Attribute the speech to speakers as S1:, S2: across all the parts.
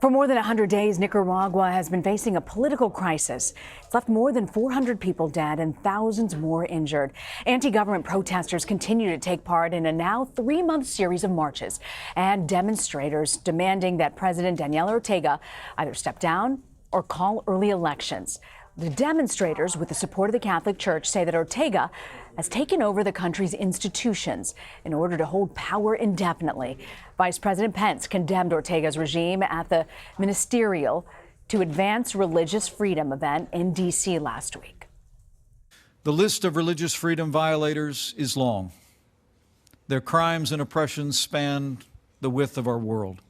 S1: For more than 100 days, Nicaragua has been facing a political crisis. It's left more than 400 people dead and thousands more injured. Anti-government protesters continue to take part in a now 3-month series of marches and demonstrators demanding that President Daniel Ortega either step down or call early elections. The demonstrators, with the support of the Catholic Church, say that Ortega has taken over the country's institutions in order to hold power indefinitely. Vice President Pence condemned Ortega's regime at the Ministerial to Advance Religious Freedom event in D.C. last week.
S2: The list of religious freedom violators is long. Their crimes and oppressions span the width of our world.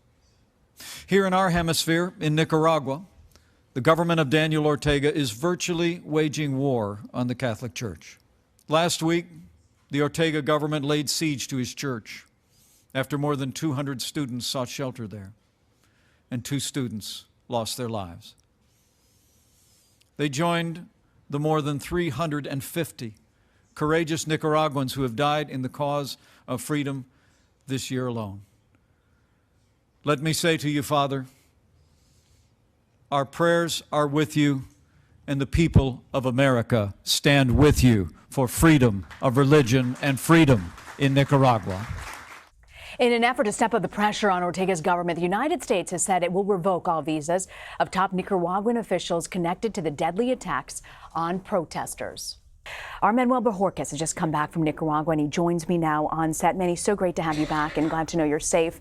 S2: Here in our hemisphere, in Nicaragua, the government of Daniel Ortega is virtually waging war on the Catholic Church. Last week, the Ortega government laid siege to his church after more than 200 students sought shelter there, and 2 students lost their lives. They joined the more than 350 courageous Nicaraguans who have died in the cause of freedom this year alone. Let me say to you, Father, our prayers are with you, and the people of America stand with you for freedom of religion and freedom in Nicaragua.
S1: In an effort to step up the pressure on Ortega's government, the United States has said it will revoke all visas of top Nicaraguan officials connected to the deadly attacks on protesters. Our Manuel Bojorquez has just come back from Nicaragua, and he joins me now on set. Manny, so great to have you back and glad to know you're safe.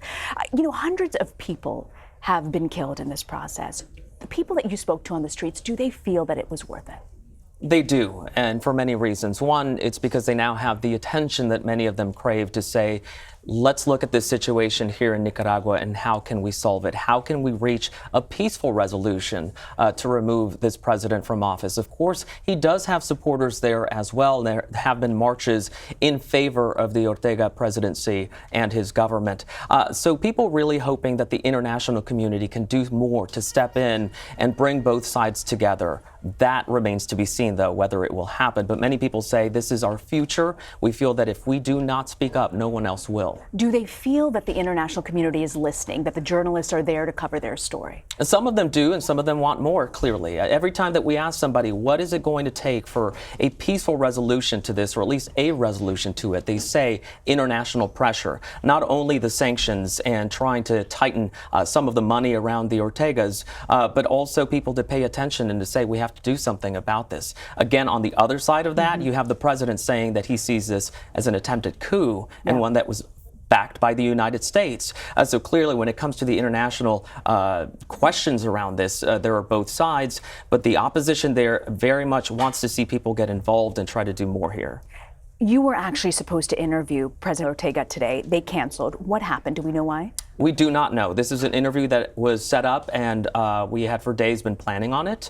S1: Hundreds of people have been killed in this process. The people that you spoke to on the streets, do they feel that it was worth it?
S3: They do, and for many reasons. One, it's because they now have the attention that many of them crave to say, let's look at this situation here in Nicaragua and how can we solve it? How can we reach a peaceful resolution to remove this president from office? Of course, he does have supporters there as well. There have been marches in favor of the Ortega presidency and his government. So people really hoping that the international community can do more to step in and bring both sides together. That remains to be seen, though, whether it will happen. But many people say this is our future. We feel that if we do not speak up, no one else will.
S1: Do they feel that the international community is listening, that the journalists are there to cover their story?
S3: And some of them do, and some of them want more, clearly. Every time that we ask somebody, what is it going to take for a peaceful resolution to this, or at least a resolution to it, they say international pressure. Not only the sanctions and trying to tighten some of the money around the Ortegas, but also people to pay attention and to say we have to do something about this. Again, on the other side of that, you have the president saying that he sees this as an attempted coup and one that was backed by the United States. So clearly, when it comes to the international questions around this, there are both sides, but the opposition there very much wants to see people get involved and try to do more here.
S1: You were actually supposed to interview President Ortega today. They canceled. What happened? Do we know why?
S3: We do not know. This is an interview that was set up, and we had for days been planning on it.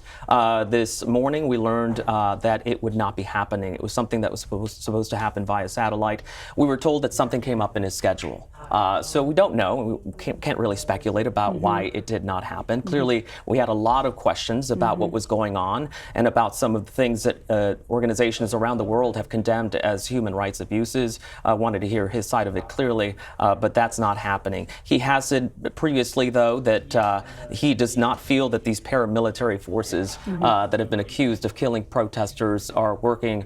S3: This morning, we learned that it would not be happening. It was something that was supposed to happen via satellite. We were told that something came up in his schedule. So we don't know. We can't really speculate about why it did not happen. Clearly, we had a lot of questions about what was going on and about some of the things that organizations around the world have condemned as human rights abuses. Wanted to hear his side of it clearly, but that's not happening. He has said previously, though, that he does not feel that these paramilitary forces that have been accused of killing protesters are working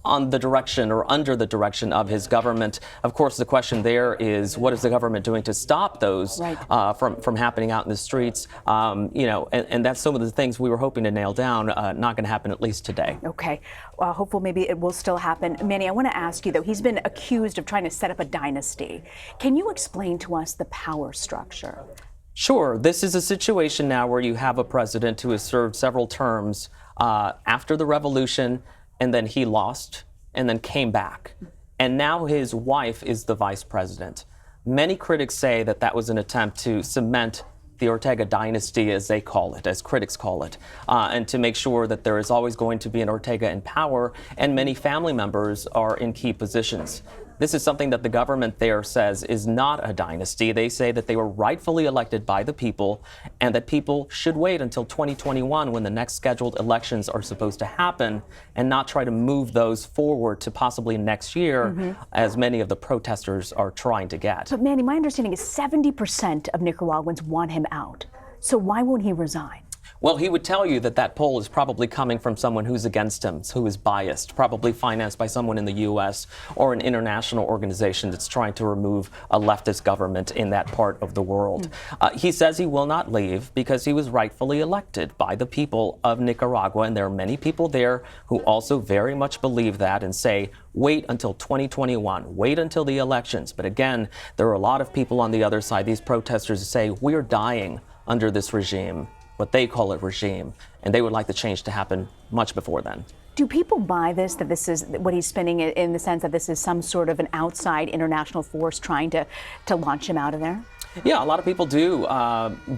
S3: on the direction or under the direction of his government. Of course, the question there is, what is the government doing to stop those from happening out in the streets? And that's some of the things we were hoping to nail down. Not going to happen, at least today.
S1: Okay. Hopefully, maybe it will still happen. Manny, I want to ask you, though, he's been accused of trying to set up a dynasty. Can you explain to us the power structure?
S3: Sure. This is a situation now where you have a president who has served several terms after the revolution, and then he lost, and then came back. And now his wife is the vice president. Many critics say that that was an attempt to cement the Ortega dynasty, as they call it, as critics call it, and to make sure that there is always going to be an Ortega in power, and many family members are in key positions. This is something that the government there says is not a dynasty. They say that they were rightfully elected by the people and that people should wait until 2021 when the next scheduled elections are supposed to happen and not try to move those forward to possibly next year, as many of the protesters are trying to get.
S1: But Manny, my understanding is 70% of Nicaraguans want him out. So why won't he resign?
S3: Well, he would tell you that that poll is probably coming from someone who's against him, who is biased, probably financed by someone in the U.S. or an international organization that's trying to remove a leftist government in that part of the world. He says he will not leave because he was rightfully elected by the people of Nicaragua, and there are many people there who also very much believe that and say, wait until 2021, wait until the elections. But again, there are a lot of people on the other side, these protesters, who say, we're dying under this regime, what they call a regime, and they would like the change to happen much before then.
S1: Do people buy this, that this is what he's spinning in the sense that this is some sort of an outside international force trying to launch him out of there?
S3: Yeah, a lot of people do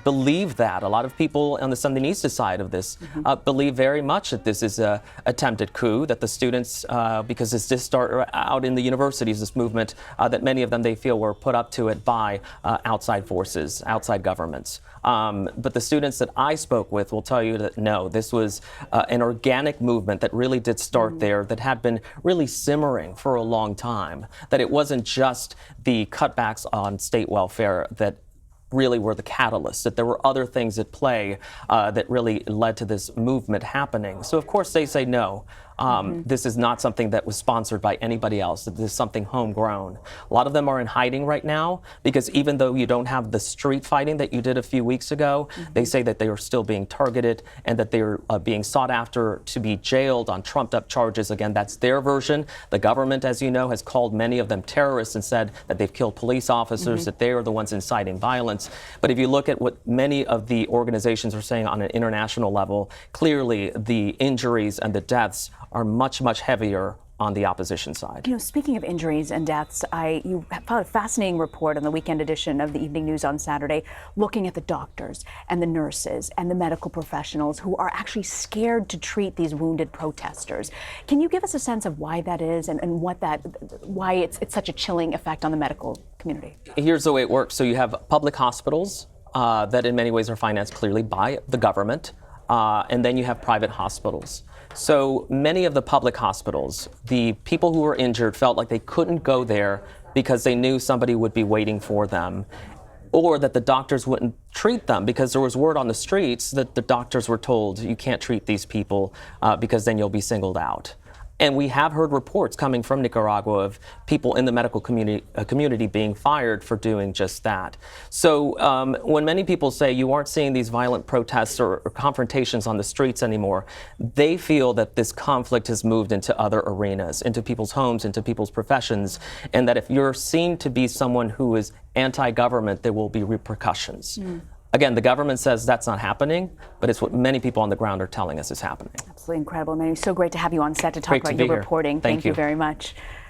S3: believe that. A lot of people on the Sandinista side of this believe very much that this is an attempted coup, that the students, because this did start out in the universities, this movement, that many of them they feel were put up to it by outside forces, outside governments. But the students that I spoke with will tell you that no, this was an organic movement that really did start there, that had been really simmering for a long time, that it wasn't just the cutbacks on state welfare that really were the catalyst, that there were other things at play that really led to this movement happening. So of course they say no. This is not something that was sponsored by anybody else. This is something homegrown. A lot of them are in hiding right now because even though you don't have the street fighting that you did a few weeks ago, they say that they are still being targeted and that they are being sought after to be jailed on trumped-up charges. Again, that's their version. The government, as you know, has called many of them terrorists and said that they've killed police officers, that they are the ones inciting violence. But if you look at what many of the organizations are saying on an international level, clearly the injuries and the deaths are much, much heavier on the opposition side.
S1: You know, speaking of injuries and deaths, you found a fascinating report on the weekend edition of the Evening News on Saturday, looking at the doctors and the nurses and the medical professionals who are actually scared to treat these wounded protesters. Can you give us a sense of why that is and why it's such a chilling effect on the medical community?
S3: Here's the way it works. So you have public hospitals that in many ways are financed clearly by the government, and then you have private hospitals. So many of the public hospitals, the people who were injured felt like they couldn't go there because they knew somebody would be waiting for them, or that the doctors wouldn't treat them because there was word on the streets that the doctors were told you can't treat these people because then you'll be singled out. And we have heard reports coming from Nicaragua of people in the medical community being fired for doing just that. So when many people say you aren't seeing these violent protests or confrontations on the streets anymore, they feel that this conflict has moved into other arenas, into people's homes, into people's professions, and that if you're seen to be someone who is anti-government, there will be repercussions. Again, the government says that's not happening, but it's what many people on the ground are telling us is happening.
S1: Absolutely incredible, Manu. So great to have you on set to talk about your reporting. Thank you very much.